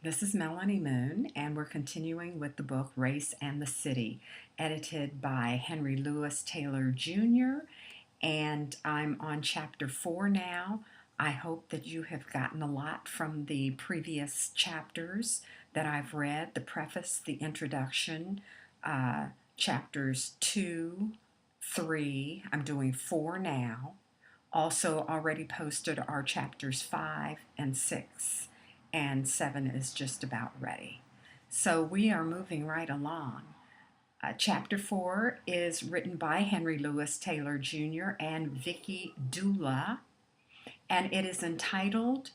This is Melanie Moon, and we're continuing with the book Race and the City, edited by Henry Louis Taylor Jr., and I'm on chapter 4 now. I hope that you have gotten a lot from the previous chapters that I've read, the preface, the introduction, chapters 2, 3, I'm doing 4 now. Also already posted are chapters 5 and 6, and 7 is just about ready. So we are moving right along. Chapter 4 is written by Henry Louis Taylor Jr. and Vicky Dula, and it is entitled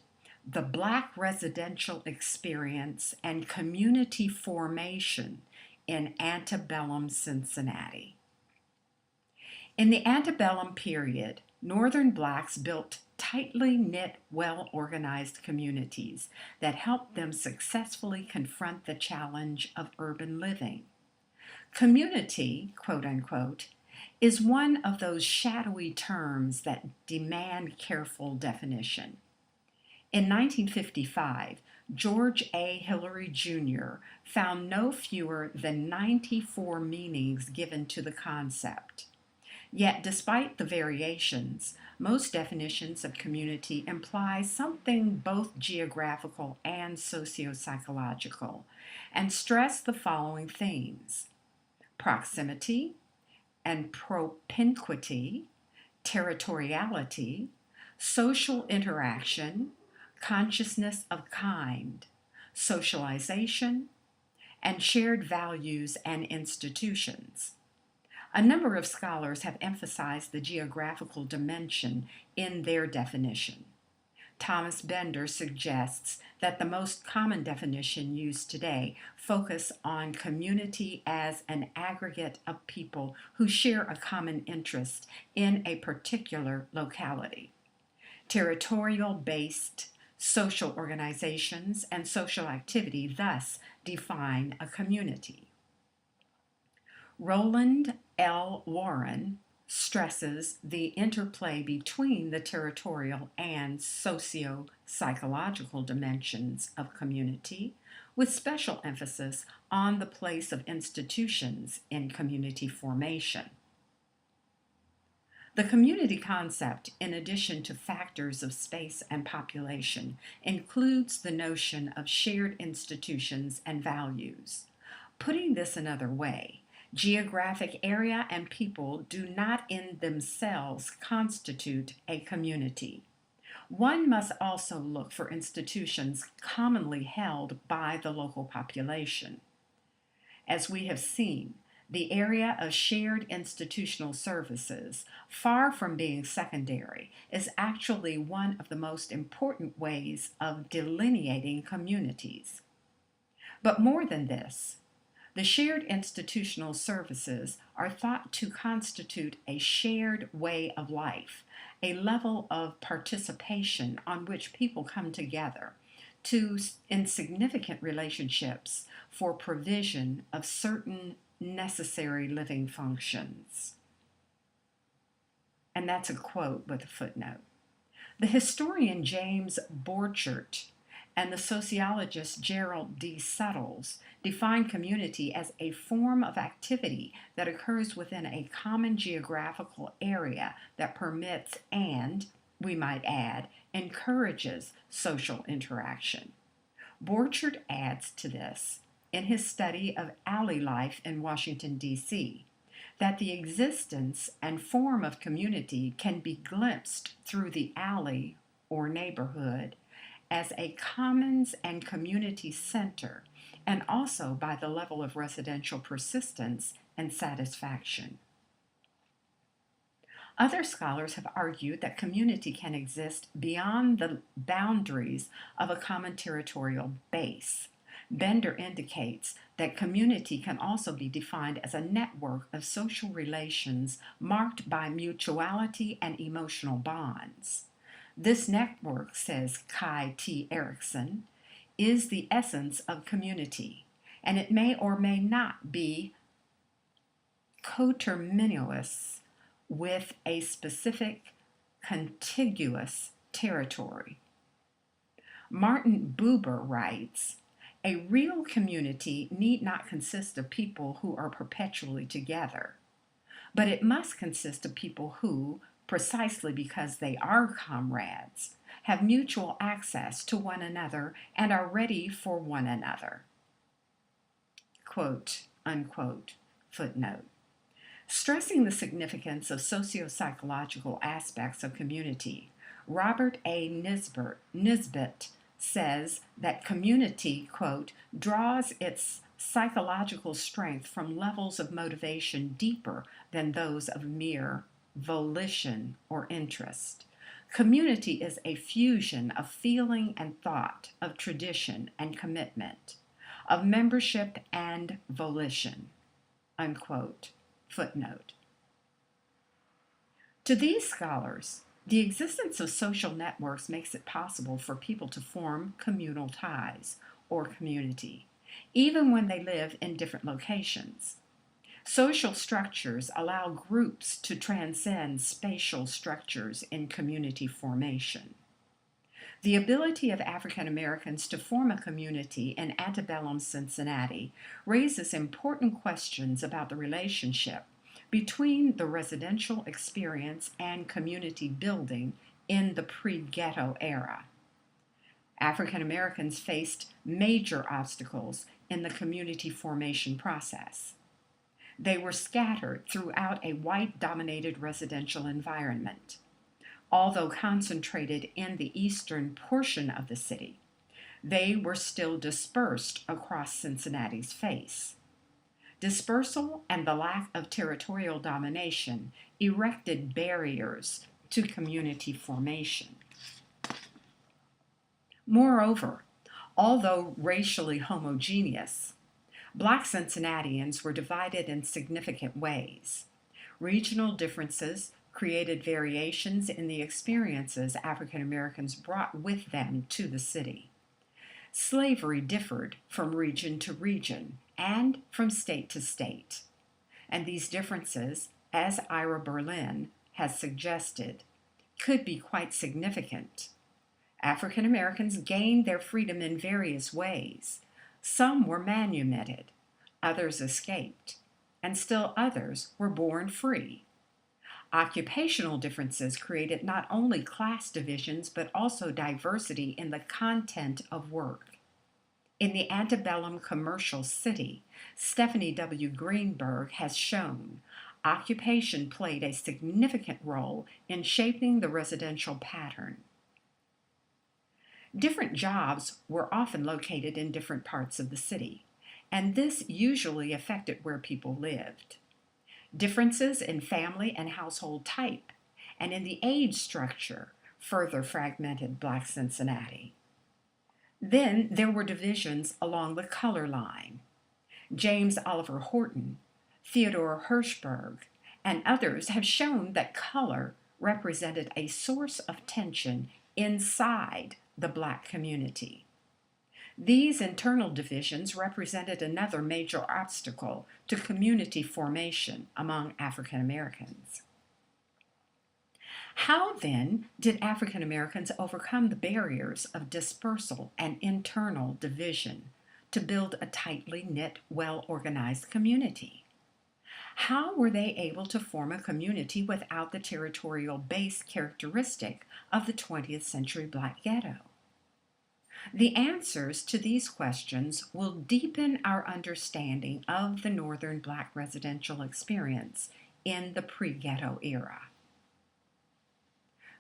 The Black Residential Experience and Community Formation in Antebellum, Cincinnati. In the antebellum period, Northern Blacks built tightly knit, well-organized communities that helped them successfully confront the challenge of urban living. Community, quote unquote, is one of those shadowy terms that demand careful definition. In 1955, George A. Hillary Jr. found no fewer than 94 meanings given to the concept. Yet, despite the variations, most definitions of community imply something both geographical and socio-psychological, and stress the following themes: proximity and propinquity, territoriality, social interaction, consciousness of kind, socialization, and shared values and institutions. A number of scholars have emphasized the geographical dimension in their definition. Thomas Bender suggests that the most common definition used today focus on community as an aggregate of people who share a common interest in a particular locality. Territorial-based social organizations and social activity thus define a community. Roland L. Warren stresses the interplay between the territorial and socio-psychological dimensions of community, with special emphasis on the place of institutions in community formation. The community concept, in addition to factors of space and population, includes the notion of shared institutions and values. Putting this another way, geographic area and people do not in themselves constitute a community. One must also look for institutions commonly held by the local population. As we have seen, the area of shared institutional services, far from being secondary, is actually one of the most important ways of delineating communities. But more than this, the shared institutional services are thought to constitute a shared way of life, a level of participation on which people come together in significant relationships for provision of certain necessary living functions. And that's a quote with a footnote. The historian James Borchert and the sociologist Gerald D. Suttles define community as a form of activity that occurs within a common geographical area that permits and, we might add, encourages social interaction. Borchert adds to this, in his study of alley life in Washington, D.C., that the existence and form of community can be glimpsed through the alley or neighborhood as a commons and community center, and also by the level of residential persistence and satisfaction. Other scholars have argued that community can exist beyond the boundaries of a common territorial base. Bender indicates that community can also be defined as a network of social relations marked by mutuality and emotional bonds. This network, says Kai T. Erickson, is the essence of community, and it may or may not be coterminous with a specific contiguous territory. Martin Buber writes, A real community need not consist of people who are perpetually together, but it must consist of people who, precisely because they are comrades, have mutual access to one another and are ready for one another. Quote, unquote, footnote. Stressing the significance of socio-psychological aspects of community, Robert A. Nisbet says that community, quote, draws its psychological strength from levels of motivation deeper than those of mere volition or interest. Community is a fusion of feeling and thought, of tradition and commitment, of membership and volition, unquote. Footnote. To these scholars, the existence of social networks makes it possible for people to form communal ties or community, even when they live in different locations. Social structures allow groups to transcend spatial structures in community formation. The ability of African Americans to form a community in Antebellum, Cincinnati, raises important questions about the relationship between the residential experience and community building in the pre-ghetto era. African Americans faced major obstacles in the community formation process. They were scattered throughout a white-dominated residential environment. Although concentrated in the eastern portion of the city, they were still dispersed across Cincinnati's face. Dispersal and the lack of territorial domination erected barriers to community formation. Moreover, although racially homogeneous, Black Cincinnatians were divided in significant ways. Regional differences created variations in the experiences African Americans brought with them to the city. Slavery differed from region to region and from state to state. And these differences, as Ira Berlin has suggested, could be quite significant. African Americans gained their freedom in various ways. Some were manumitted, others escaped, and still others were born free. Occupational differences created not only class divisions, but also diversity in the content of work. In the antebellum commercial city, Stephanie W. Greenberg has shown occupation played a significant role in shaping the residential pattern. Different jobs were often located in different parts of the city, and this usually affected where people lived. Differences in family and household type and in the age structure further fragmented Black Cincinnati. Then there were divisions along the color line. James Oliver Horton, Theodore Hirschberg, and others have shown that color represented a source of tension inside the Black community. These internal divisions represented another major obstacle to community formation among African Americans. How then did African Americans overcome the barriers of dispersal and internal division to build a tightly knit, well-organized community? How were they able to form a community without the territorial base characteristic of the 20th century Black ghetto? The answers to these questions will deepen our understanding of the Northern Black residential experience in the pre-ghetto era.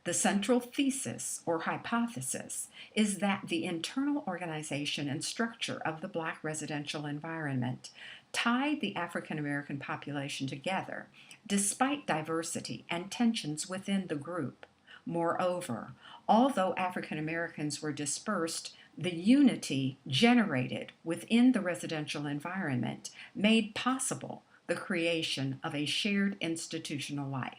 The central thesis or hypothesis is that the internal organization and structure of the Black residential environment tied the African American population together despite diversity and tensions within the group. Moreover, although African Americans were dispersed, the unity generated within the residential environment made possible the creation of a shared institutional life.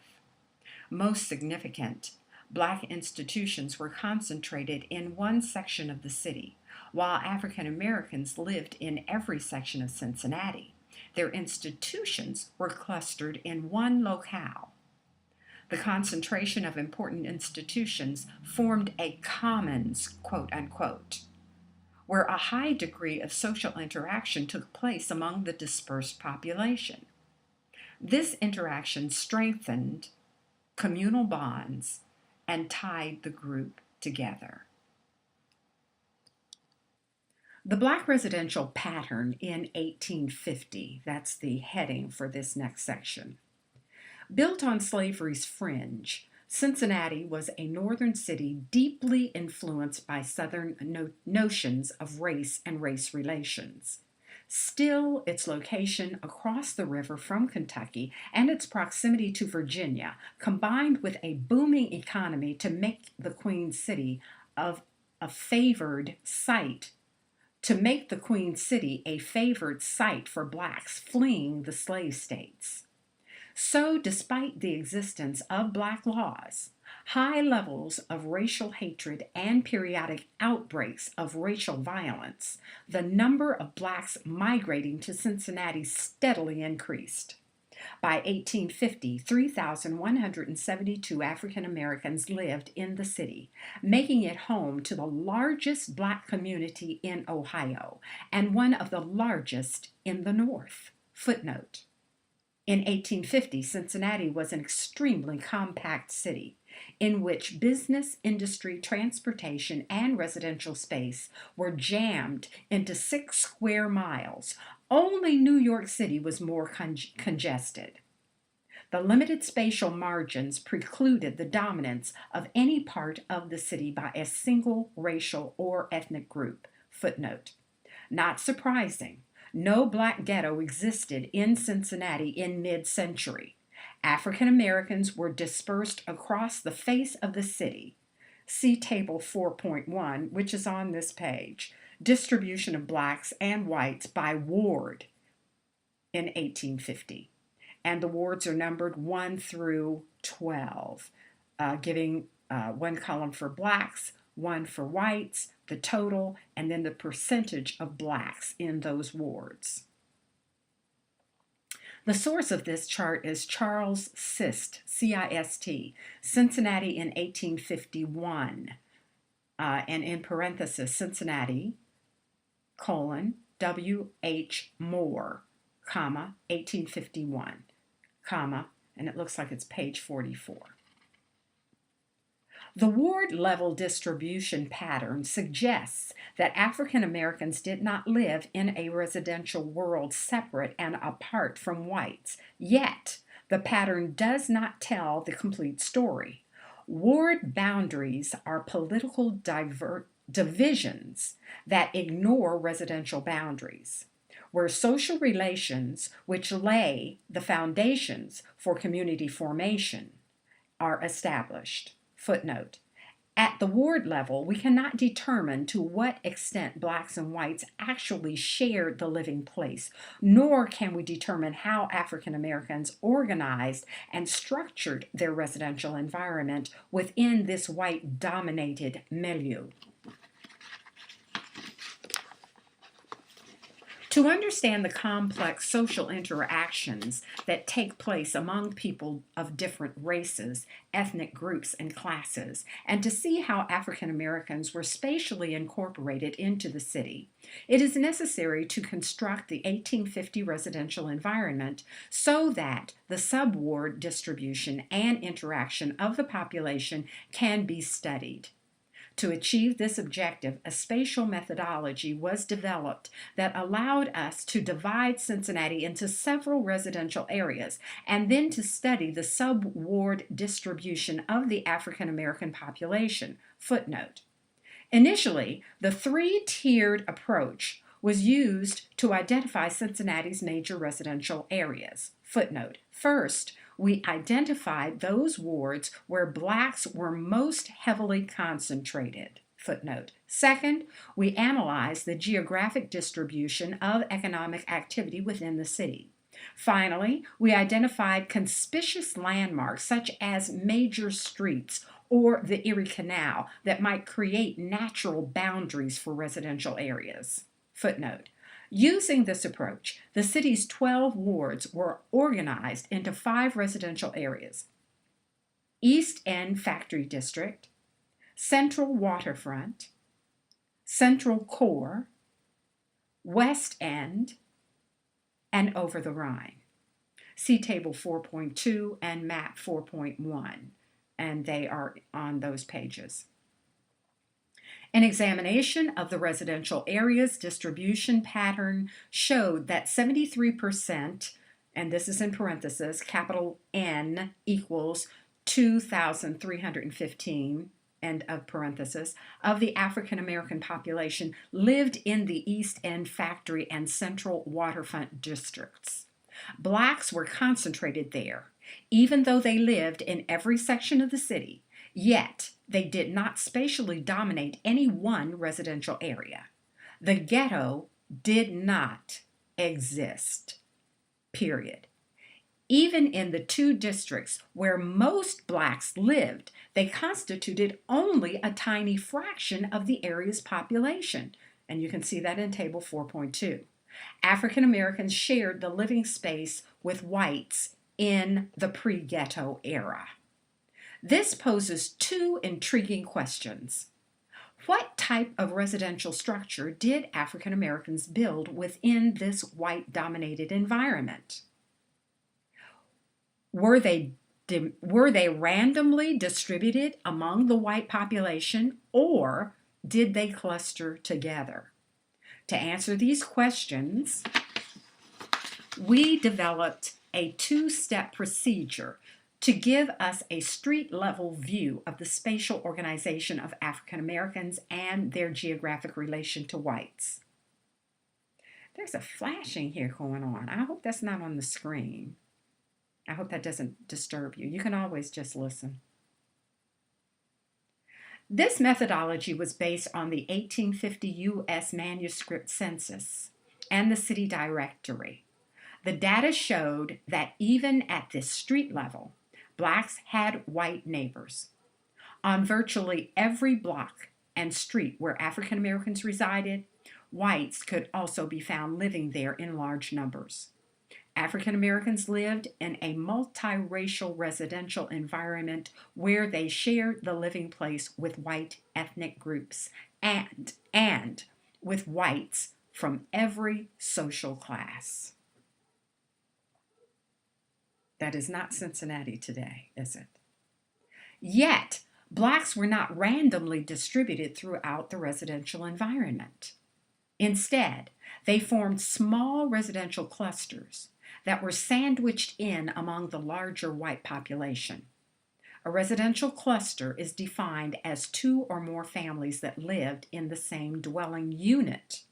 Most significant, Black institutions were concentrated in one section of the city, while African Americans lived in every section of Cincinnati. Their institutions were clustered in one locale. The concentration of important institutions formed a commons, quote unquote, where a high degree of social interaction took place among the dispersed population. This interaction strengthened communal bonds and tied the group together. The Black residential pattern in 1850, that's the heading for this next section. Built on slavery's fringe, Cincinnati was a northern city deeply influenced by Southern notions of race and race relations. Still, its location across the river from Kentucky and its proximity to Virginia, combined with a booming economy to make the Queen City of a favored site a favored site for blacks fleeing the slave states. So, despite the existence of black laws, high levels of racial hatred, and periodic outbreaks of racial violence, the number of blacks migrating to Cincinnati steadily increased. By 1850, 3,172 African Americans lived in the city, making it home to the largest black community in Ohio and one of the largest in the North. Footnote. In 1850, Cincinnati was an extremely compact city in which business, industry, transportation, and residential space were jammed into 6 square miles. Only New York City was more congested. The limited spatial margins precluded the dominance of any part of the city by a single racial or ethnic group. Footnote. Not surprising. No black ghetto existed in Cincinnati in mid-century. African Americans were dispersed across the face of the city. See Table 4.1, which is on this page. Distribution of blacks and whites by ward in 1850. And the wards are numbered 1 through 12, giving one column for blacks, one for whites, the total, and then the percentage of blacks in those wards. The source of this chart is Charles Cist, C-I-S-T, Cincinnati in 1851, and in parenthesis, Cincinnati, W.H. Moore, 1851, and it looks like it's page 44. The ward level distribution pattern suggests that African Americans did not live in a residential world separate and apart from whites. Yet, the pattern does not tell the complete story. Ward boundaries are political divisions that ignore residential boundaries, where social relations, which lay the foundations for community formation, are established. Footnote. At the ward level, we cannot determine to what extent blacks and whites actually shared the living place, nor can we determine how African Americans organized and structured their residential environment within this white-dominated milieu. To understand the complex social interactions that take place among people of different races, ethnic groups, and classes, and to see how African Americans were spatially incorporated into the city, it is necessary to construct the 1850 residential environment so that the subward distribution and interaction of the population can be studied. To achieve this objective, a spatial methodology was developed that allowed us to divide Cincinnati into several residential areas and then to study the sub-ward distribution of the African American population. Footnote. Initially, the 3-tiered approach was used to identify Cincinnati's major residential areas. Footnote. First, we identified those wards where blacks were most heavily concentrated. Footnote. Second, we analyzed the geographic distribution of economic activity within the city. Finally, we identified conspicuous landmarks such as major streets or the Erie Canal that might create natural boundaries for residential areas. Footnote. Using this approach, the city's 12 wards were organized into 5 residential areas: East End Factory District, Central Waterfront, Central Core, West End, and Over the Rhine. See Table 4.2 and Map 4.1, and they are on those pages. An examination of the residential area's distribution pattern showed that 73%, and this is in parentheses, capital N equals 2,315, end of parenthesis, of the African American population lived in the East End factory and central waterfront districts. Blacks were concentrated there, even though they lived in every section of the city, yet they did not spatially dominate any one residential area. The ghetto did not exist, period. Even in the two districts where most blacks lived, they constituted only a tiny fraction of the area's population, and you can see that in Table 4.2. African Americans shared the living space with whites in the pre-ghetto era. This poses two intriguing questions. What type of residential structure did African Americans build within this white-dominated environment? Were they randomly distributed among the white population, or did they cluster together? To answer these questions, we developed a two-step procedure to give us a street-level view of the spatial organization of African Americans and their geographic relation to whites. There's a flashing here going on. I hope that's not on the screen. I hope that doesn't disturb you. You can always just listen. This methodology was based on the 1850 U.S. manuscript census and the city directory. The data showed that even at this street level, blacks had white neighbors. On virtually every block and street where African Americans resided, whites could also be found living there in large numbers. African Americans lived in a multiracial residential environment where they shared the living place with white ethnic groups and with whites from every social class. That is not Cincinnati today, is it? Yet, blacks were not randomly distributed throughout the residential environment. Instead, they formed small residential clusters that were sandwiched in among the larger white population. A residential cluster is defined as two or more families that lived in the same dwelling unit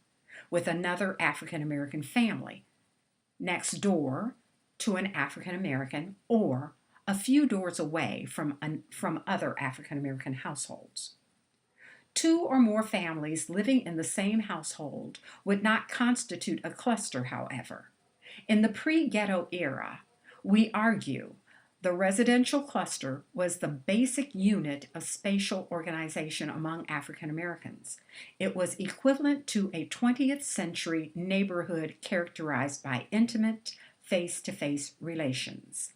with another African American family next door to an African American or a few doors away from other African American households. Two or more families living in the same household would not constitute a cluster, however. In the pre-ghetto era, we argue the residential cluster was the basic unit of spatial organization among African Americans. It was equivalent to a 20th century neighborhood characterized by intimate, face-to-face relations.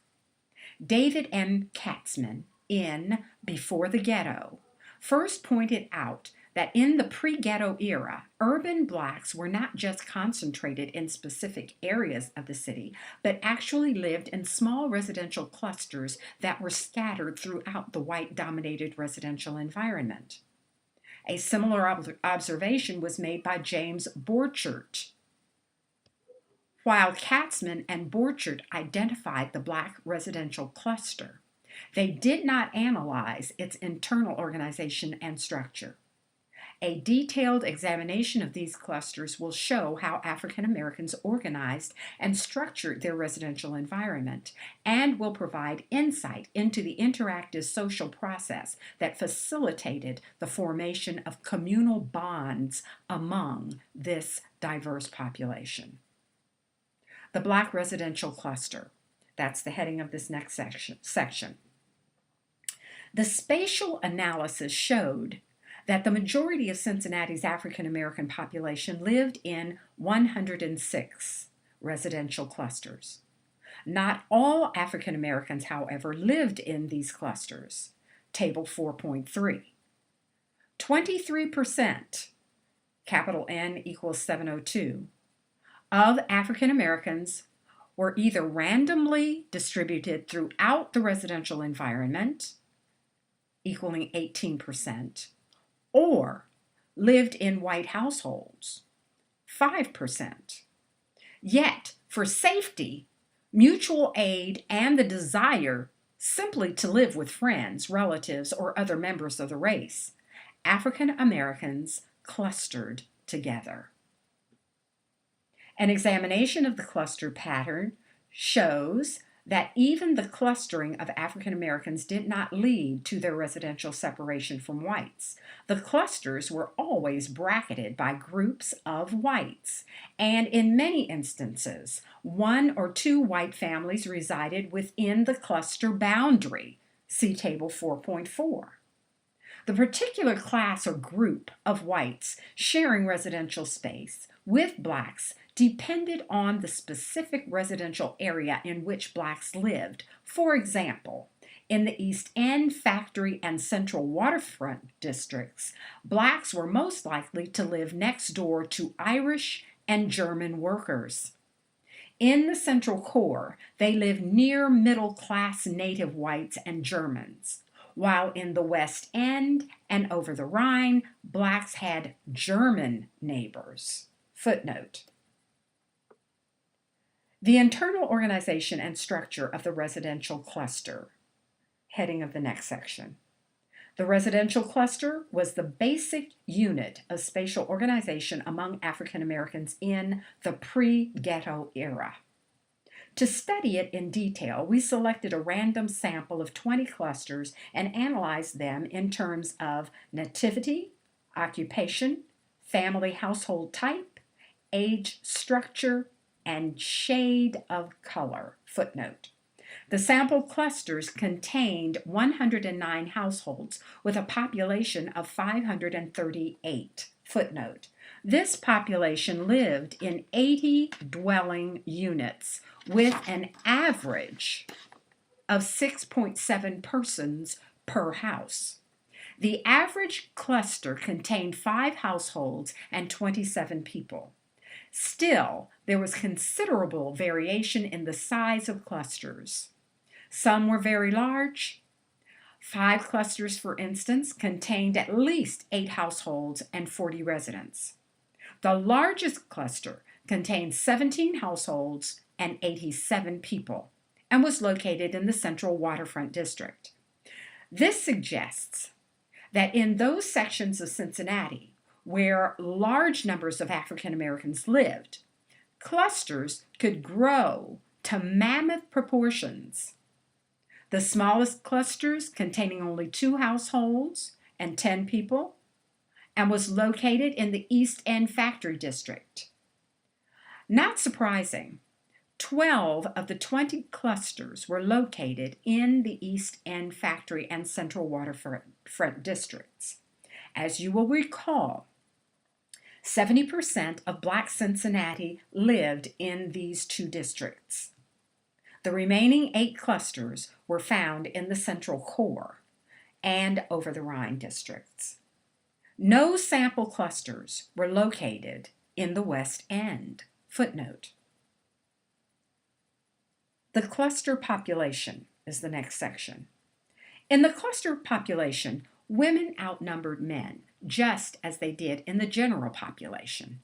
David M. Katzman, in Before the Ghetto, first pointed out that in the pre-ghetto era, urban blacks were not just concentrated in specific areas of the city, but actually lived in small residential clusters that were scattered throughout the white-dominated residential environment. A similar observation was made by James Borchert. While Katzman and Borchert identified the black residential cluster, they did not analyze its internal organization and structure. A detailed examination of these clusters will show how African Americans organized and structured their residential environment and will provide insight into the interactive social process that facilitated the formation of communal bonds among this diverse population. The Black residential cluster. That's the heading of this next section. The spatial analysis showed that the majority of Cincinnati's African American population lived in 106 residential clusters. Not all African Americans, however, lived in these clusters. Table 4.3. 23% capital N equals 702, of African Americans were either randomly distributed throughout the residential environment, equaling 18%, or lived in white households, 5%. Yet, for safety, mutual aid, and the desire simply to live with friends, relatives, or other members of the race, African Americans clustered together. An examination of the cluster pattern shows that even the clustering of African Americans did not lead to their residential separation from whites. The clusters were always bracketed by groups of whites, and in many instances, one or two white families resided within the cluster boundary. See Table 4.4. The particular class or group of whites sharing residential space with blacks depended on the specific residential area in which blacks lived. For example, in the East End, Factory, and Central Waterfront districts, blacks were most likely to live next door to Irish and German workers. In the Central Core, they lived near middle-class native whites and Germans, while in the West End and over the Rhine, blacks had German neighbors. Footnote. The internal organization and structure of the residential cluster. Heading of the next section. The residential cluster was the basic unit of spatial organization among African Americans in the pre-ghetto era. To study it in detail, we selected a random sample of 20 clusters and analyzed them in terms of nativity, occupation, family household type, age structure, and shade of color. Footnote. The sample clusters contained 109 households with a population of 538. Footnote. This population lived in 80 dwelling units with an average of 6.7 persons per house. The average cluster contained 5 households and 27 people. Still, there was considerable variation in the size of clusters. Some were very large. 5 clusters, for instance, contained at least 8 households and 40 residents. The largest cluster contained 17 households and 87 people and was located in the Central Waterfront District. This suggests that in those sections of Cincinnati where large numbers of African Americans lived, clusters could grow to mammoth proportions. The smallest clusters, containing only 2 households and 10 people, and was located in the East End Factory District. Not surprising, 12 of the 20 clusters were located in the East End Factory and Central Waterfront districts. As you will recall, 70% of Black Cincinnati lived in these 2 districts. The remaining 8 clusters were found in the Central Core and over the Rhine districts. No sample clusters were located in the West End. Footnote. The cluster population is the next section. In the cluster population, women outnumbered men, just as they did in the general population.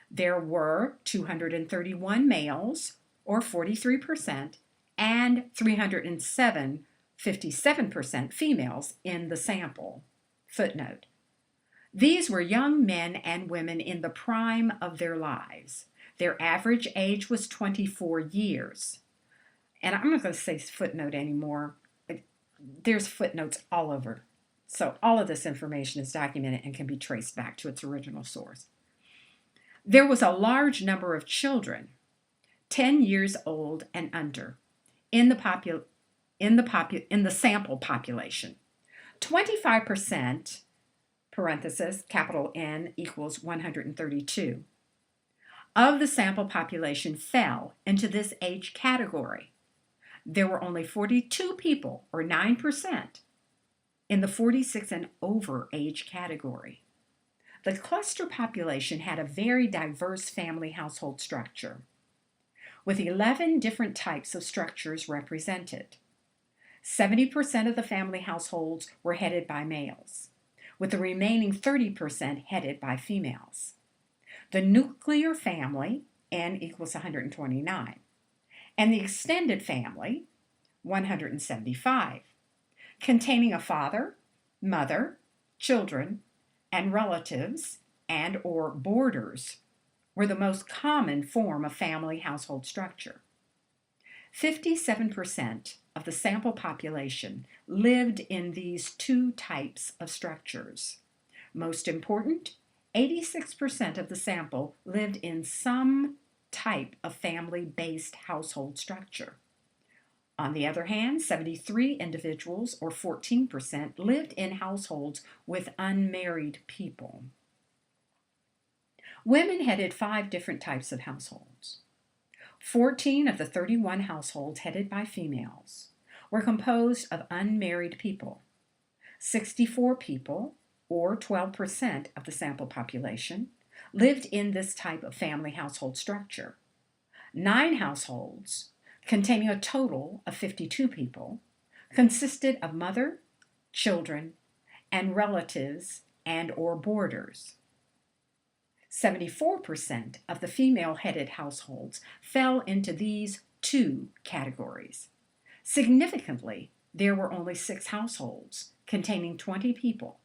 There were 231 males, or 43%, and 307, 57% females in the sample. Footnote. These were young men and women in the prime of their lives. Their average age was 24 years. And I'm not going to say footnote anymore. There's footnotes all over. So all of this information is documented and can be traced back to its original source. There was a large number of children, 10 years old and under, in the sample population. 25%, parenthesis, capital N equals 132, of the sample population fell into this age category. There were only 42 people, or 9%, in the 46 and over age category. The cluster population had a very diverse family household structure, with 11 different types of structures represented. 70% of the family households were headed by males, with the remaining 30% headed by females. The nuclear family, N equals 129, and the extended family, 175, containing a father, mother, children, and relatives and/or boarders, were the most common form of family household structure. 57% of the sample population lived in these two types of structures. Most important, 86% of the sample lived in some type of family-based household structure. On the other hand, 73 individuals, or 14%, lived in households with unmarried people. Women headed 5 different types of households. 14 of the 31 households headed by females were composed of unmarried people. 64 people, or 12% of the sample population, lived in this type of family household structure. 9 households, containing a total of 52 people, consisted of mother, children, and relatives and/or boarders. 74% of the female-headed households fell into these 2 categories. Significantly, there were only 6 households containing 20 people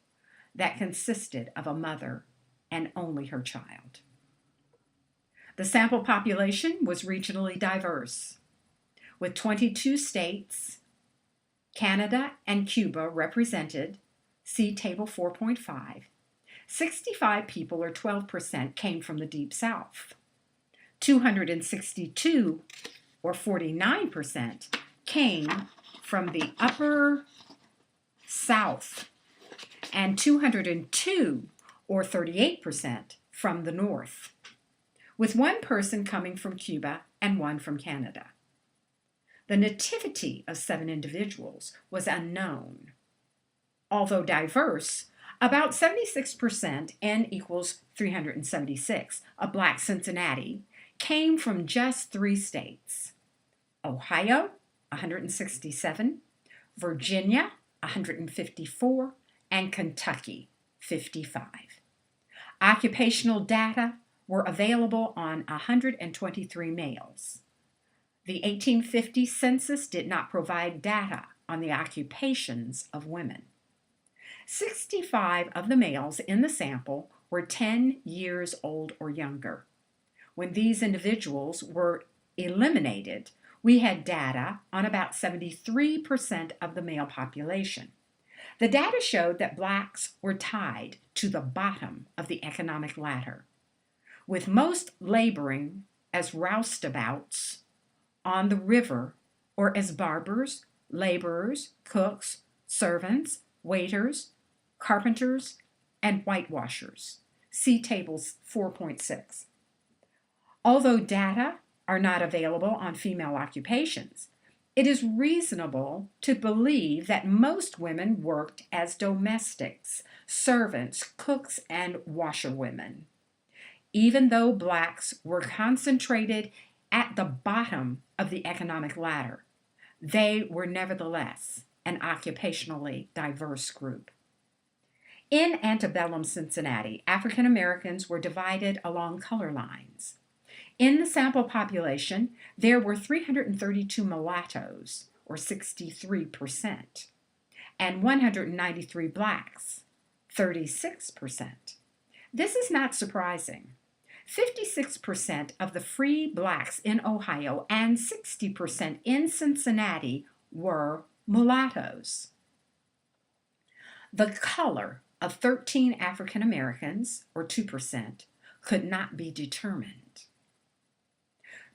that consisted of a mother and only her child. The sample population was regionally diverse, with 22 states, Canada and Cuba represented, see Table 4.5. 65 people, or 12%, came from the Deep South. 262, or 49%, came from the Upper South, and 202, or 38%, from the North, with 1 person coming from Cuba and 1 from Canada. The nativity of 7 individuals was unknown. Although diverse, about 76%, N equals 376, of Black Cincinnati, came from just 3 states: Ohio, 167, Virginia, 154, and Kentucky, 55. Occupational data were available on 123 males. The 1850 census did not provide data on the occupations of women. 65 of the males in the sample were 10 years old or younger. When these individuals were eliminated, we had data on about 73% of the male population. The data showed that blacks were tied to the bottom of the economic ladder, with most laboring as roustabouts on the river or as barbers, laborers, cooks, servants, waiters, carpenters, and whitewashers. See Tables 4.6. Although data are not available on female occupations, it is reasonable to believe that most women worked as domestics, servants, cooks, and washerwomen. Even though blacks were concentrated at the bottom of the economic ladder, they were nevertheless an occupationally diverse group. In Antebellum, Cincinnati, African Americans were divided along color lines. In the sample population, there were 332 mulattoes, or 63%, and 193 blacks, 36%. This is not surprising. 56% of the free blacks in Ohio and 60% in Cincinnati were mulattoes. The color of 13 African Americans, or 2%, could not be determined.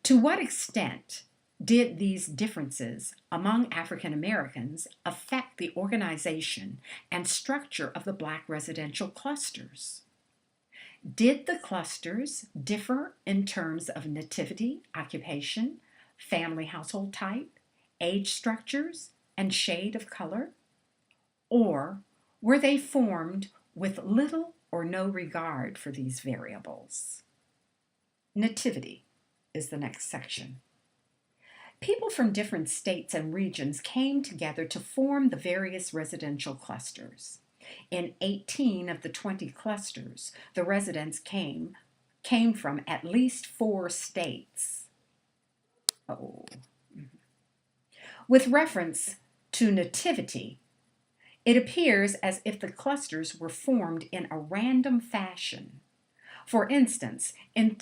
To what extent did these differences among African Americans affect the organization and structure of the black residential clusters? Did the clusters differ in terms of nativity, occupation, family household type, age structures, and shade of color? Or were they formed with little or no regard for these variables. Nativity is the next section. People from different states and regions came together to form the various residential clusters. In 18 of the 20 clusters, the residents came from at least 4 states. With reference to nativity, it appears as if the clusters were formed in a random fashion. For instance, in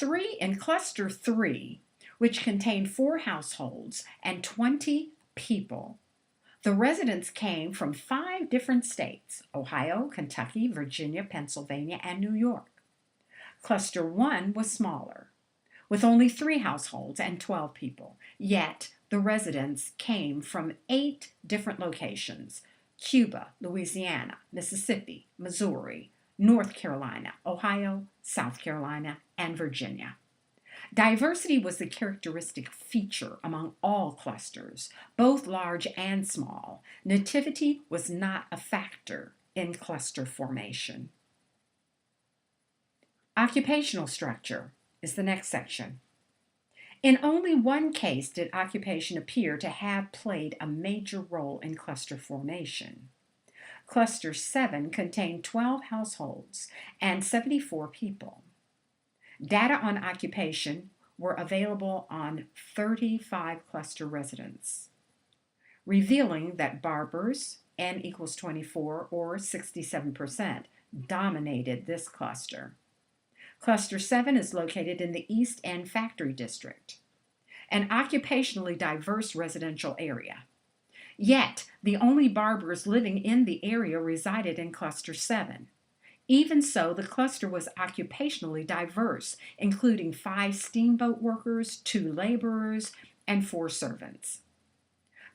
cluster 3, which contained 4 households and 20 people, the residents came from 5 different states: Ohio, Kentucky, Virginia, Pennsylvania, and New York. Cluster 1 was smaller, with only 3 households and 12 people, yet the residents came from 8 different locations: Cuba, Louisiana, Mississippi, Missouri, North Carolina, Ohio, South Carolina, and Virginia. Diversity was the characteristic feature among all clusters, both large and small. Nativity was not a factor in cluster formation. Occupational structure is the next section. In only one case did occupation appear to have played a major role in cluster formation. Cluster 7 contained 12 households and 74 people. Data on occupation were available on 35 cluster residents, revealing that barbers, N equals 24 or 67%, dominated this cluster. Cluster 7 is located in the East End Factory District, an occupationally diverse residential area. Yet, the only barbers living in the area resided in Cluster 7. Even so, the cluster was occupationally diverse, including 5 steamboat workers, 2 laborers, and 4 servants.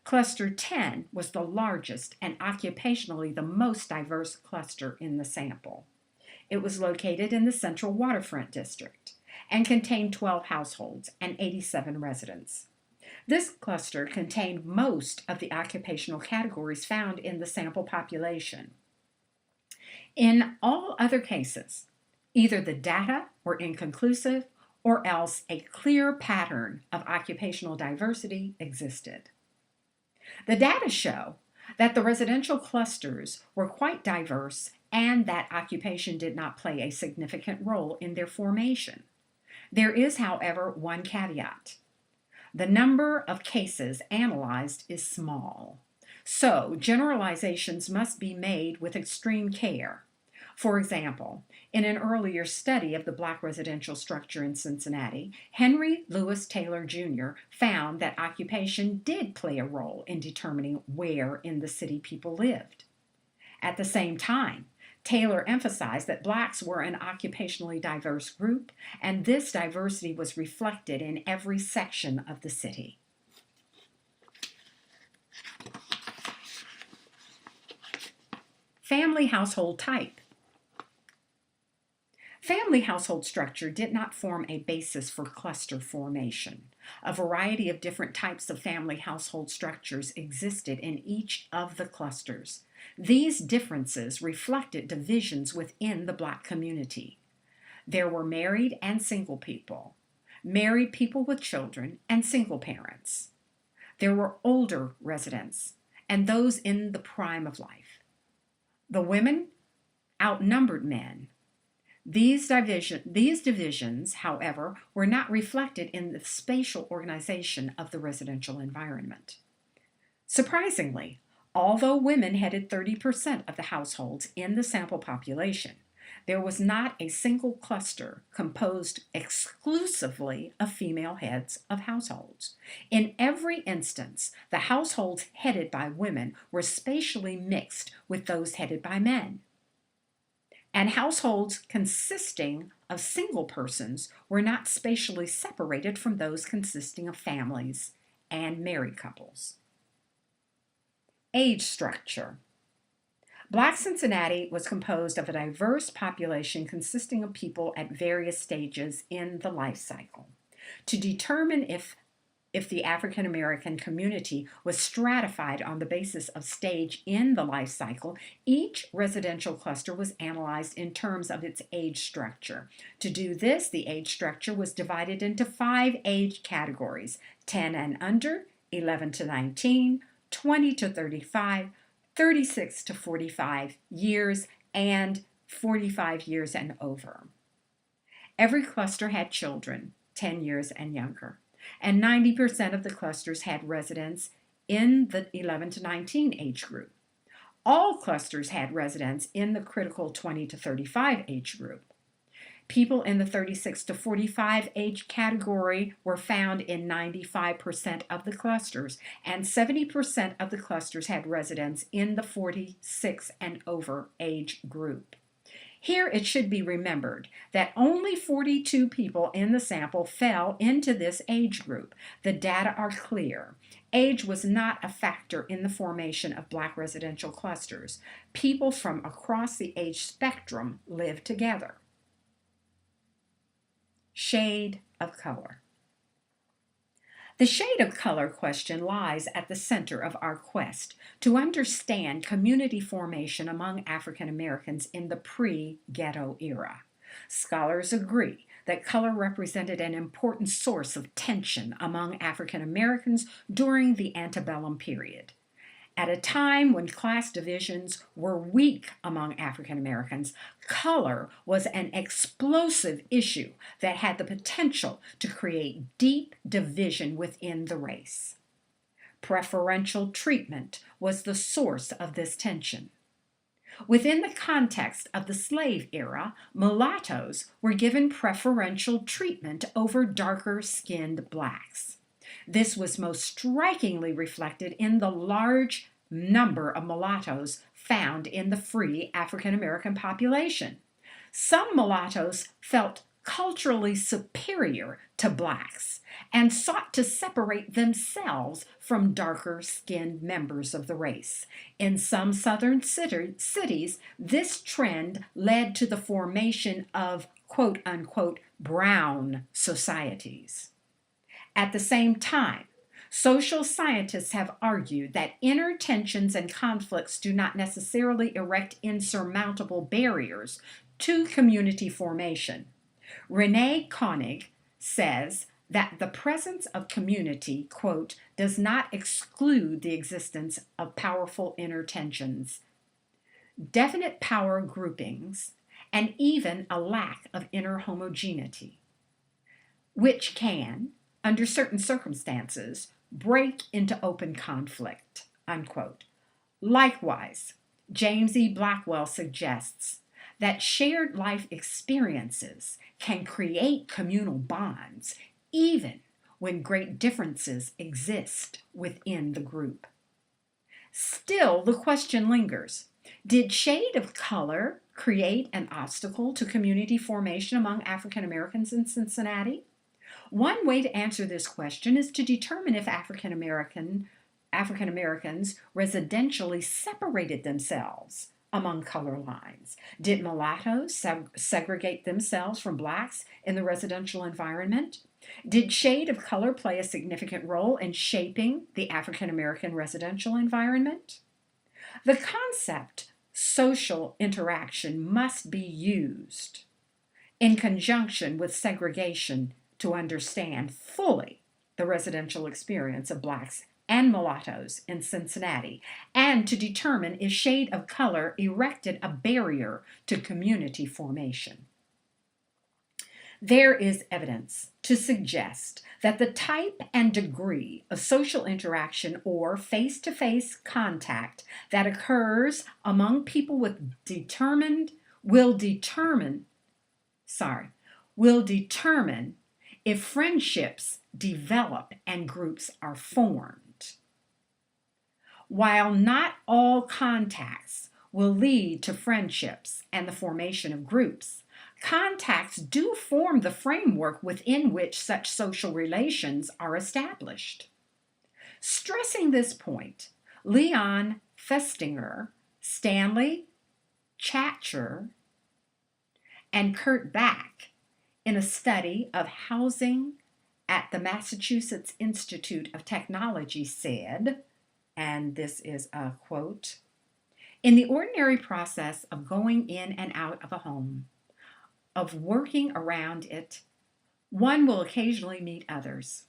Cluster 10 was the largest and occupationally the most diverse cluster in the sample. It was located in the Central Waterfront District and contained 12 households and 87 residents. This cluster contained most of the occupational categories found in the sample population. In all other cases, either the data were inconclusive or else a clear pattern of occupational diversity existed. The data show that the residential clusters were quite diverse and that occupation did not play a significant role in their formation. There is, however, one caveat. The number of cases analyzed is small, so generalizations must be made with extreme care. For example, in an earlier study of the Black residential structure in Cincinnati, Henry Louis Taylor Jr. found that occupation did play a role in determining where in the city people lived. At the same time, Taylor emphasized that Blacks were an occupationally diverse group, and this diversity was reflected in every section of the city. Family household type. Family household structure did not form a basis for cluster formation. A variety of different types of family household structures existed in each of the clusters. These differences reflected divisions within the Black community. There were married and single people, married people with children, and single parents. There were older residents and those in the prime of life. The women outnumbered men. These divisions, however, were not reflected in the spatial organization of the residential environment. Surprisingly, although women headed 30% of the households in the sample population, there was not a single cluster composed exclusively of female heads of households. In every instance, the households headed by women were spatially mixed with those headed by men. And households consisting of single persons were not spatially separated from those consisting of families and married couples. Age structure. Black Cincinnati was composed of a diverse population consisting of people at various stages in the life cycle. To determine if if the African American community was stratified on the basis of stage in the life cycle, each residential cluster was analyzed in terms of its age structure. To do this, the age structure was divided into 5 age categories: 10 and under, 11 to 19, 20 to 35, 36 to 45 years, and 45 years and over. Every cluster had children 10 years and younger, and 90% of the clusters had residents in the 11 to 19 age group. All clusters had residents in the critical 20 to 35 age group. People in the 36 to 45 age category were found in 95% of the clusters, and 70% of the clusters had residents in the 46 and over age group. Here it should be remembered that only 42 people in the sample fell into this age group. The data are clear. Age was not a factor in the formation of Black residential clusters. People from across the age spectrum lived together. Shade of color. The shade of color question lies at the center of our quest to understand community formation among African Americans in the pre-ghetto era. Scholars agree that color represented an important source of tension among African Americans during the antebellum period. At a time when class divisions were weak among African Americans, color was an explosive issue that had the potential to create deep division within the race. Preferential treatment was the source of this tension. Within the context of the slave era, mulattoes were given preferential treatment over darker-skinned blacks. This was most strikingly reflected in the large number of mulattoes found in the free African American population. Some mulattoes felt culturally superior to blacks and sought to separate themselves from darker-skinned members of the race. In some southern cities, this trend led to the formation of quote-unquote brown societies. At the same time, social scientists have argued that inner tensions and conflicts do not necessarily erect insurmountable barriers to community formation. Renee Koenig says that the presence of community, quote, does not exclude the existence of powerful inner tensions, definite power groupings, and even a lack of inner homogeneity, which can, under certain circumstances, break into open conflict, unquote. Likewise, James E. Blackwell suggests that shared life experiences can create communal bonds even when great differences exist within the group. Still, the question lingers. Did shade of color create an obstacle to community formation among African Americans in Cincinnati? One way to answer this question is to determine if African Americans residentially separated themselves among color lines. Did mulattoes segregate themselves from blacks in the residential environment? Did shade of color play a significant role in shaping the African American residential environment? The concept social interaction must be used in conjunction with segregation to understand fully the residential experience of blacks and mulattoes in Cincinnati, and to determine if shade of color erected a barrier to community formation. There is evidence to suggest that the type and degree of social interaction or face-to-face contact that occurs among people will determine if friendships develop and groups are formed. While not all contacts will lead to friendships and the formation of groups, contacts do form the framework within which such social relations are established. Stressing this point, Leon Festinger, Stanley Chatcher, and Kurt Back, in a study of housing at the Massachusetts Institute of Technology said, and this is a quote, "In the ordinary process of going in and out of a home, of working around it, one will occasionally meet others.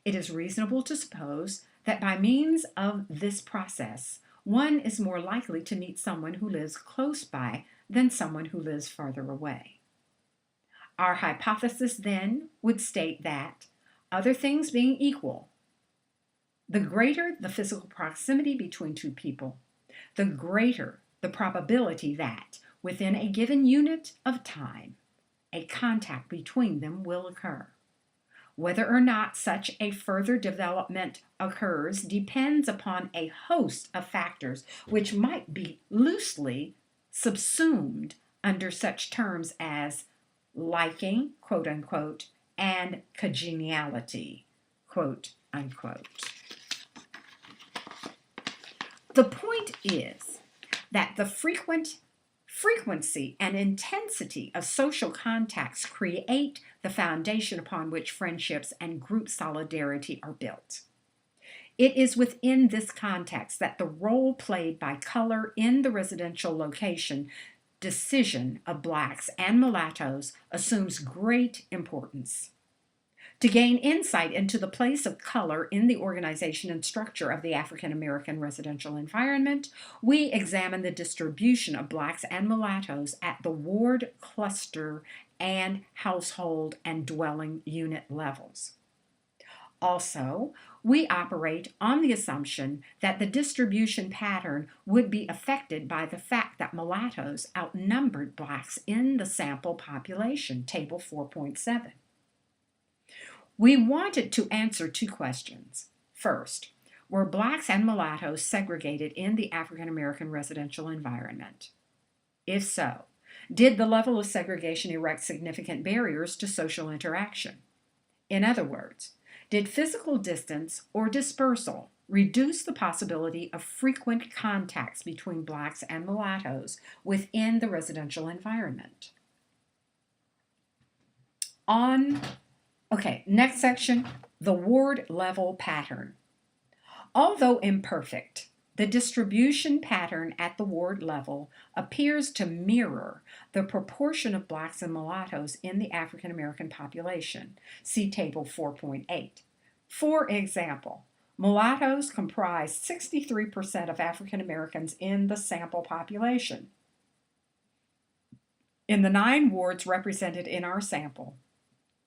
It is reasonable to suppose that by means of this process, one is more likely to meet someone who lives close by than someone who lives farther away. Our hypothesis then would state that, other things being equal, the greater the physical proximity between two people, the greater the probability that, within a given unit of time, a contact between them will occur. Whether or not such a further development occurs depends upon a host of factors which might be loosely subsumed under such terms as liking, quote unquote, and congeniality, quote unquote." The point is that the frequency and intensity of social contacts create the foundation upon which friendships and group solidarity are built. It is within this context that the role played by color in the residential location decision of Blacks and mulattoes assumes great importance. To gain insight into the place of color in the organization and structure of the African American residential environment, we examine the distribution of Blacks and mulattoes at the ward, cluster, and household and dwelling unit levels. Also, we operate on the assumption that the distribution pattern would be affected by the fact that mulattoes outnumbered Blacks in the sample population, Table 4.7. We wanted to answer two questions. First, were Blacks and mulattoes segregated in the African American residential environment? If so, did the level of segregation erect significant barriers to social interaction? In other words, did physical distance or dispersal reduce the possibility of frequent contacts between Blacks and mulattoes within the residential environment? Next section, the ward level pattern. Although imperfect, the distribution pattern at the ward level appears to mirror the proportion of Blacks and mulattoes in the African American population. See Table 4.8. For example, mulattoes comprise 63% of African Americans in the sample population. In the 9 wards represented in our sample,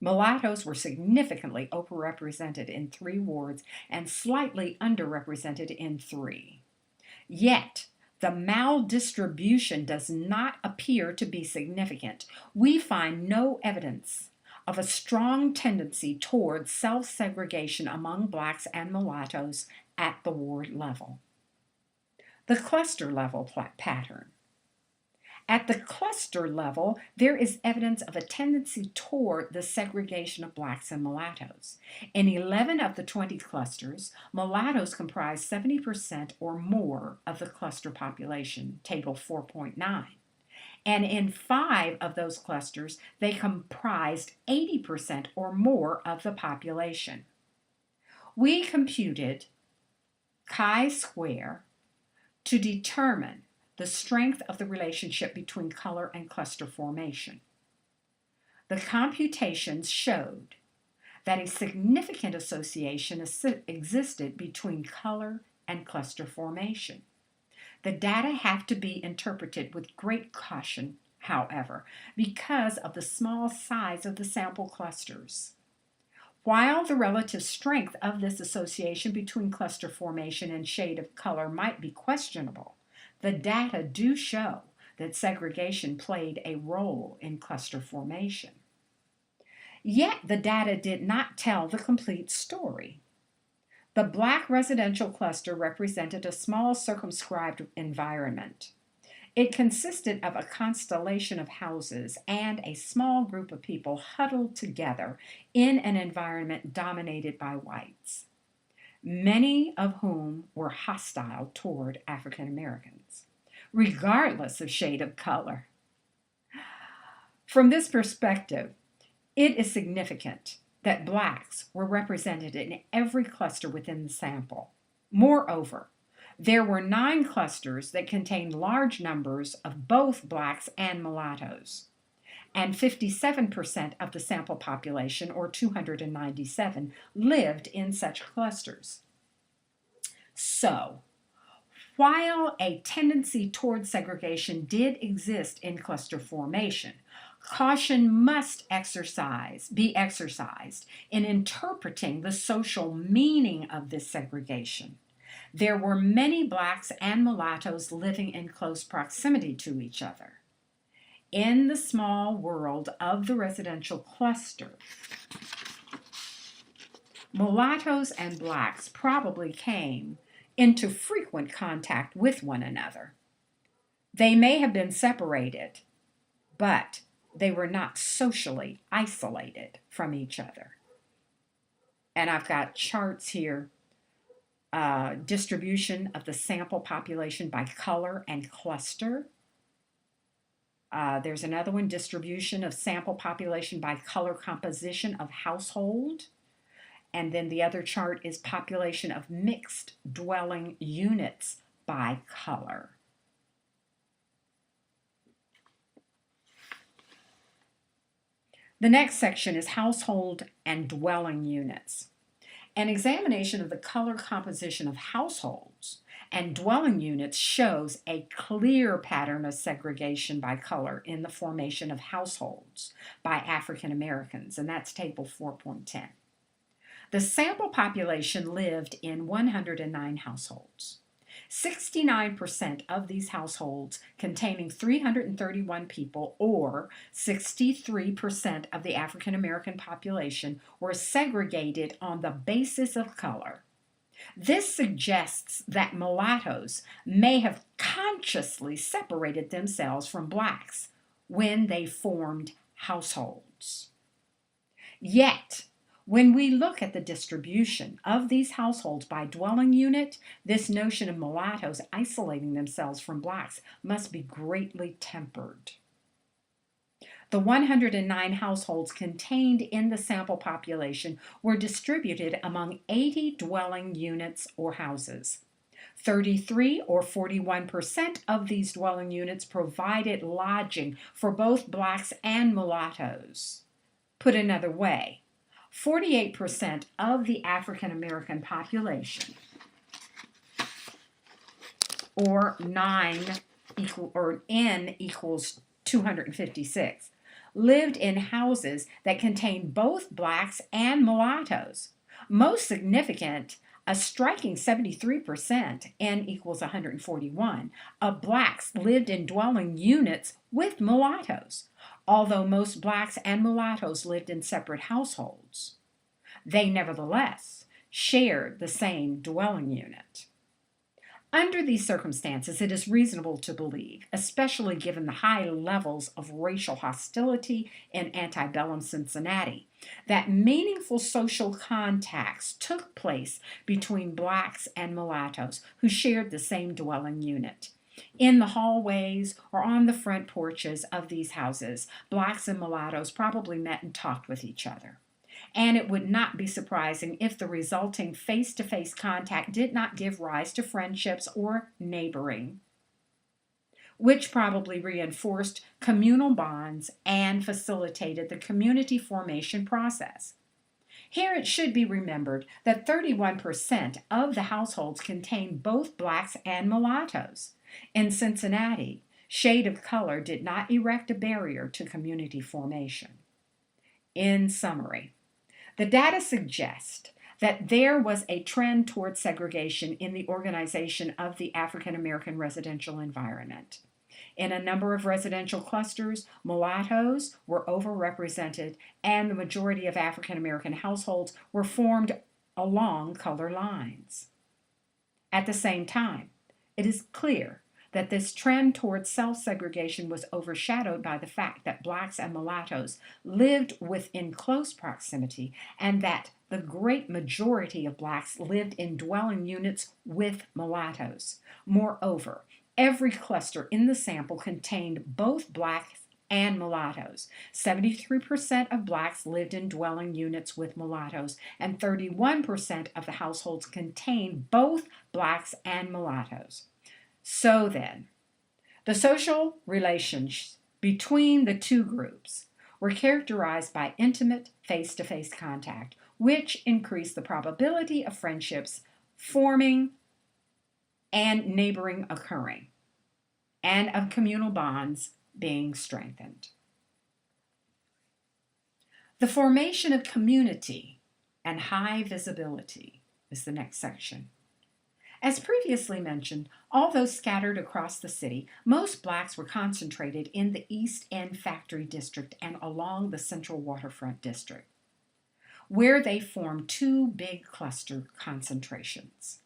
mulattoes were significantly overrepresented in 3 wards and slightly underrepresented in 3. Yet, the maldistribution does not appear to be significant. We find no evidence of a strong tendency toward self-segregation among Blacks and mulattoes at the ward level. The cluster level pattern. At the cluster level, there is evidence of a tendency toward the segregation of Blacks and mulattoes. In 11 of the 20 clusters, mulattoes comprise 70% or more of the cluster population, Table 4.9. And in 5 of those clusters, they comprised 80% or more of the population. We computed chi-square to determine the strength of the relationship between color and cluster formation. The computations showed that a significant association existed between color and cluster formation. The data have to be interpreted with great caution, however, because of the small size of the sample clusters. While the relative strength of this association between cluster formation and shade of color might be questionable, the data do show that segregation played a role in cluster formation. Yet the data did not tell the complete story. The Black residential cluster represented a small circumscribed environment. It consisted of a constellation of houses and a small group of people huddled together in an environment dominated by whites, many of whom were hostile toward African Americans, regardless of shade of color. From this perspective, it is significant that blacks were represented in every cluster within the sample. Moreover, there were 9 clusters that contained large numbers of both blacks and mulattoes, and 57% of the sample population, or 297, lived in such clusters. So, while a tendency toward segregation did exist in cluster formation, caution must be exercised in interpreting the social meaning of this segregation. There were many blacks and mulattoes living in close proximity to each other. In the small world of the residential cluster, mulattoes and blacks probably came into frequent contact with one another. They may have been separated, but they were not socially isolated from each other. And I've got charts here, distribution of the sample population by color and cluster. There's another one, distribution of sample population by color composition of household. And then the other chart is population of mixed dwelling units by color. The next section is household and dwelling units. An examination of the color composition of households and dwelling units shows a clear pattern of segregation by color in the formation of households by African Americans, and that's table 4.10. The sample population lived in 109 households. 69% of these households, containing 331 people, or 63% of the African American population, were segregated on the basis of color. This suggests that mulattoes may have consciously separated themselves from blacks when they formed households. Yet, when we look at the distribution of these households by dwelling unit, this notion of mulattoes isolating themselves from blacks must be greatly tempered. The 109 households contained in the sample population were distributed among 80 dwelling units or houses. 33 or 41% of these dwelling units provided lodging for both blacks and mulattoes. Put another way, 48% of the African American population, or N equals 256, lived in houses that contained both blacks and mulattoes. Most significant, a striking 73%, N equals 141, of blacks lived in dwelling units with mulattoes. Although most blacks and mulattoes lived in separate households, they nevertheless shared the same dwelling unit. Under these circumstances, it is reasonable to believe, especially given the high levels of racial hostility in antebellum Cincinnati, that meaningful social contacts took place between blacks and mulattoes who shared the same dwelling unit. In the hallways or on the front porches of these houses, blacks and mulattoes probably met and talked with each other. And it would not be surprising if the resulting face-to-face contact did not give rise to friendships or neighboring, which probably reinforced communal bonds and facilitated the community formation process. Here it should be remembered that 31% of the households contained both blacks and mulattoes. In Cincinnati, shade of color did not erect a barrier to community formation. In summary, the data suggest that there was a trend toward segregation in the organization of the African American residential environment. In a number of residential clusters, mulattoes were overrepresented, and the majority of African American households were formed along color lines. At the same time, it is clear that this trend towards self-segregation was overshadowed by the fact that blacks and mulattoes lived within close proximity, and that the great majority of blacks lived in dwelling units with mulattoes. Moreover, every cluster in the sample contained both blacks and mulattoes. 73% of blacks lived in dwelling units with mulattoes, and 31% of the households contained both blacks and mulattoes. So then, the social relations between the two groups were characterized by intimate face-to-face contact, which increased the probability of friendships forming and neighboring occurring, and of communal bonds being strengthened. The formation of community and high visibility is the next section. As previously mentioned, although scattered across the city, most blacks were concentrated in the East End Factory District and along the Central Waterfront District, where they formed two big cluster concentrations.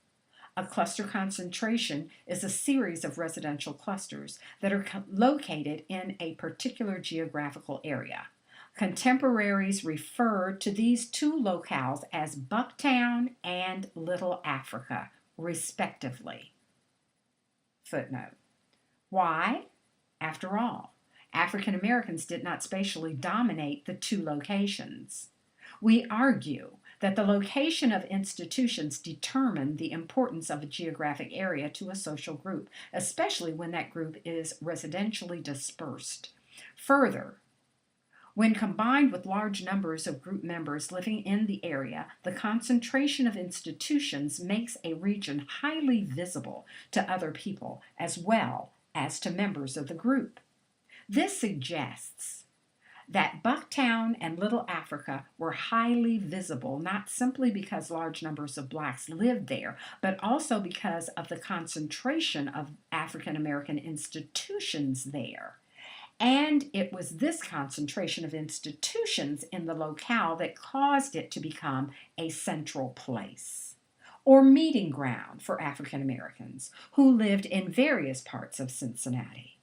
A cluster concentration is a series of residential clusters that are located in a particular geographical area. Contemporaries refer to these two locales as Bucktown and Little Africa, respectively. Footnote. Why? After all, African Americans did not spatially dominate the two locations. We argue that the location of institutions determine the importance of a geographic area to a social group, especially when that group is residentially dispersed. Further, when combined with large numbers of group members living in the area, the concentration of institutions makes a region highly visible to other people as well as to members of the group. This suggests that Bucktown and Little Africa were highly visible, not simply because large numbers of blacks lived there, but also because of the concentration of African American institutions there. And it was this concentration of institutions in the locale that caused it to become a central place, or meeting ground for African Americans who lived in various parts of Cincinnati.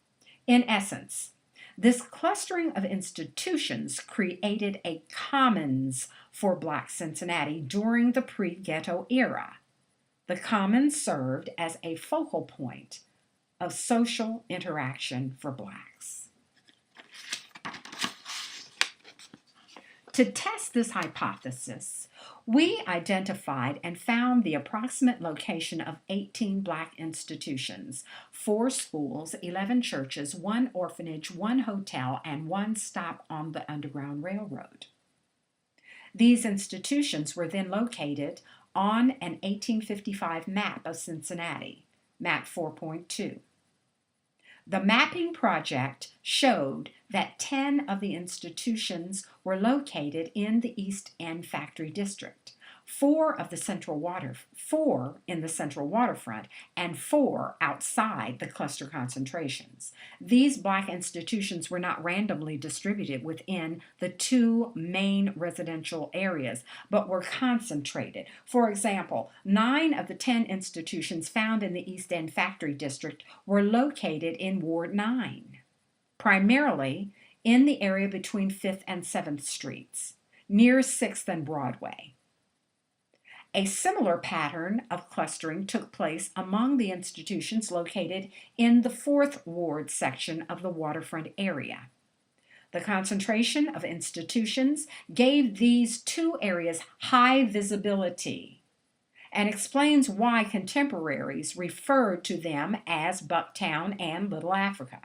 In essence, this clustering of institutions created a commons for Black Cincinnati during the pre-ghetto era. The commons served as a focal point of social interaction for blacks. To test this hypothesis, we identified and found the approximate location of 18 black institutions, 4 schools, 11 churches, 1 orphanage, 1 hotel, and 1 stop on the Underground Railroad. These institutions were then located on an 1855 map of Cincinnati, map 4.2. The mapping project showed that 10 of the institutions were located in the East End Factory District, 4 in the Central Waterfront, and 4 outside the cluster concentrations. These black institutions were not randomly distributed within the 2 main residential areas, but were concentrated. For example, 9 of the 10 institutions found in the East End Factory District were located in Ward 9, primarily in the area between 5th and 7th Streets, near 6th and Broadway. A similar pattern of clustering took place among the institutions located in the 4th Ward section of the waterfront area. The concentration of institutions gave these 2 areas high visibility and explains why contemporaries referred to them as Bucktown and Little Africa.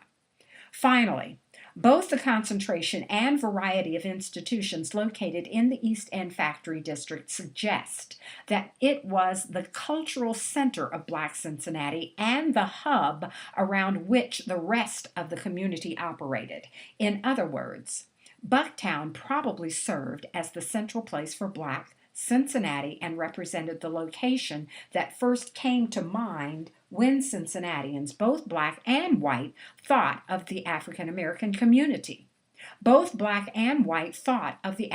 Finally, both the concentration and variety of institutions located in the East End Factory District suggest that it was the cultural center of Black Cincinnati and the hub around which the rest of the community operated. In other words, Bucktown probably served as the central place for Black Cincinnati and represented the location that first came to mind when Cincinnatians, both black and white, thought of the African American community. Both black and white thought of the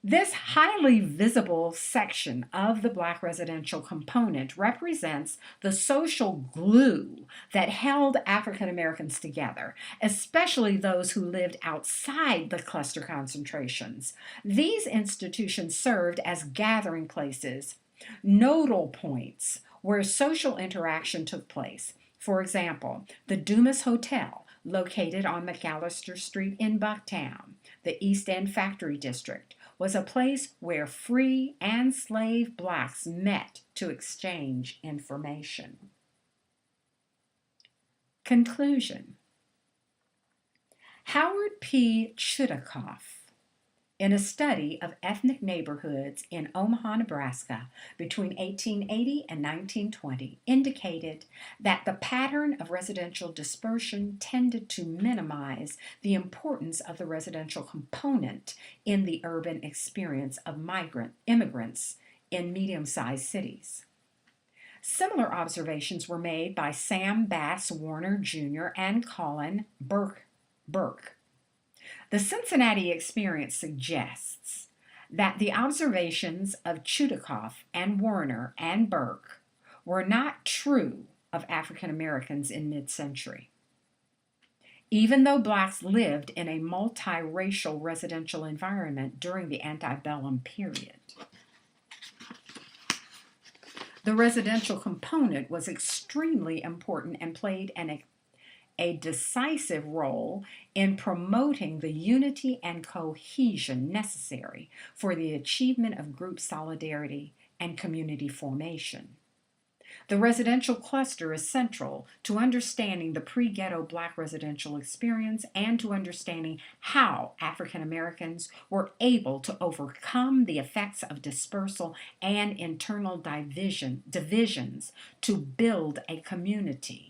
This highly visible section of the black residential component represents the social glue that held African Americans together, especially those who lived outside the cluster concentrations. These institutions served as gathering places, nodal points where social interaction took place. For example, the Dumas Hotel, located on McAllister Street in Bucktown, the East End Factory District, was a place where free and slave blacks met to exchange information. Conclusion. Howard P. Chudikoff, in a study of ethnic neighborhoods in Omaha, Nebraska between 1880 and 1920, indicated that the pattern of residential dispersion tended to minimize the importance of the residential component in the urban experience of immigrants in medium-sized cities. Similar observations were made by Sam Bass Warner Jr. and Colin Burke. The Cincinnati experience suggests that the observations of Chudikoff and Warner and Burke were not true of African Americans in mid-century. Even though blacks lived in a multiracial residential environment during the antebellum period, the residential component was extremely important and played a decisive role in promoting the unity and cohesion necessary for the achievement of group solidarity and community formation. The residential cluster is central to understanding the pre-ghetto black residential experience and to understanding how African Americans were able to overcome the effects of dispersal and internal divisions to build a community.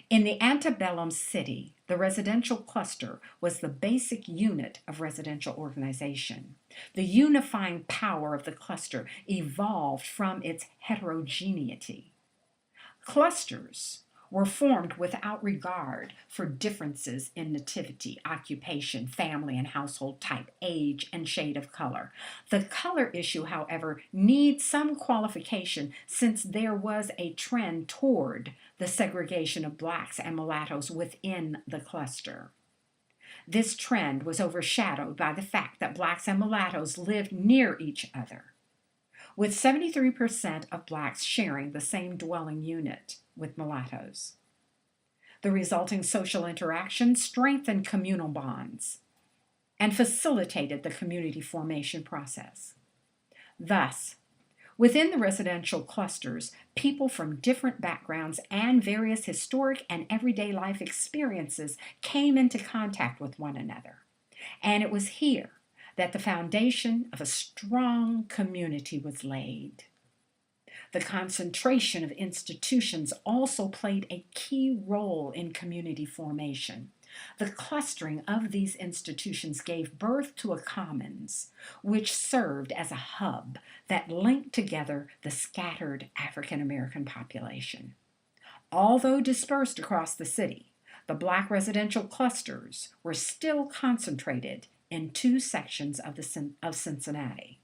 In the antebellum city, the residential cluster was the basic unit of residential organization. The unifying power of the cluster evolved from its heterogeneity. Clusters were formed without regard for differences in nativity, occupation, family and household type, age, and shade of color. The color issue, however, needs some qualification since there was a trend toward the segregation of blacks and mulattoes within the cluster. This trend was overshadowed by the fact that blacks and mulattoes lived near each other, with 73% of blacks sharing the same dwelling unit with mulattoes. The resulting social interaction strengthened communal bonds and facilitated the community formation process. Thus, within the residential clusters, people from different backgrounds and various historic and everyday life experiences came into contact with one another. And it was here that the foundation of a strong community was laid. The concentration of institutions also played a key role in community formation. The clustering of these institutions gave birth to a commons, which served as a hub that linked together the scattered African American population. Although dispersed across the city, the black residential clusters were still concentrated in two sections of Cincinnati,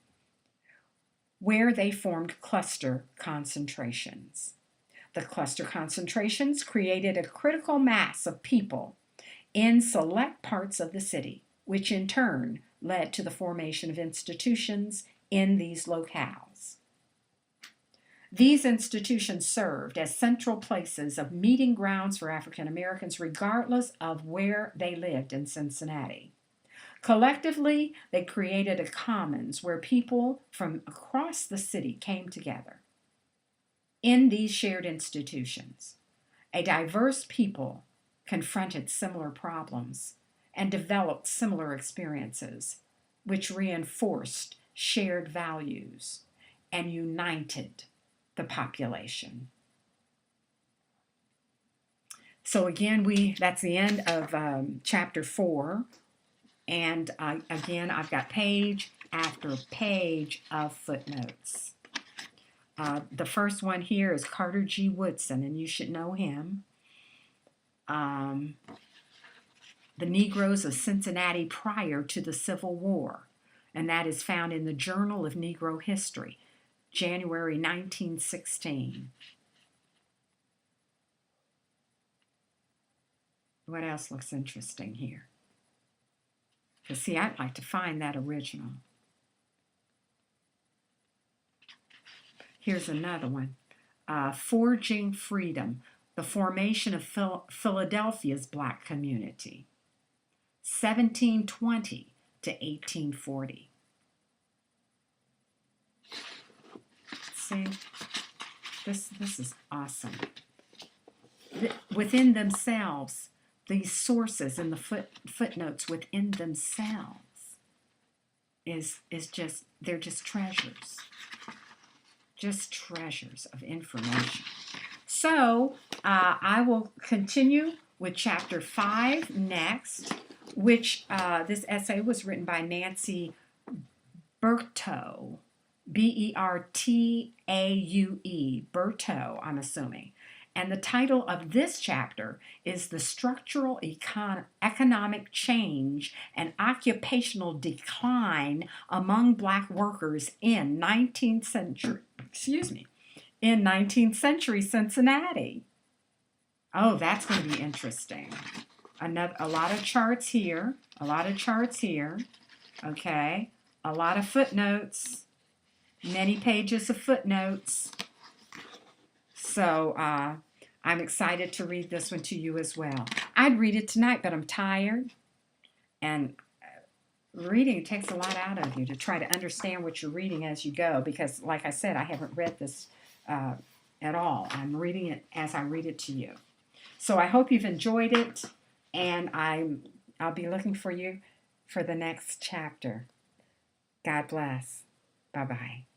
where they formed cluster concentrations. The cluster concentrations created a critical mass of people in select parts of the city, which in turn led to the formation of institutions in these locales. These institutions served as central places of meeting grounds for African Americans regardless of where they lived in Cincinnati. Collectively, they created a commons where people from across the city came together. In these shared institutions, a diverse people confronted similar problems and developed similar experiences, which reinforced shared values and united the population. So again, that's the end of chapter 4. And again, I've got page after page of footnotes. The first one here is Carter G. Woodson, and you should know him. The Negroes of Cincinnati prior to the Civil War, and that is found in the Journal of Negro History, January 1916. What else looks interesting here? Because, see, I'd like to find that original. Here's another one. Forging Freedom, the formation of Philadelphia's Black community, 1720 to 1840. See, this is awesome. Within themselves, these sources and the footnotes within themselves is just, they're just treasures of information. So I will continue with chapter 5 next, which this essay was written by Nancy Bertaue, Bertaue, Bertaue, I'm assuming. And the title of this chapter is The Structural Economic Change and Occupational Decline Among Black Workers in 19th century Cincinnati. Oh, that's going to be interesting. A lot of charts here, okay? A lot of footnotes, many pages of footnotes. So I'm excited to read this one to you as well. I'd read it tonight, but I'm tired. And reading takes a lot out of you to try to understand what you're reading as you go. Because, like I said, I haven't read this at all. I'm reading it as I read it to you. So I hope you've enjoyed it. And I'll be looking for you for the next chapter. God bless. Bye-bye.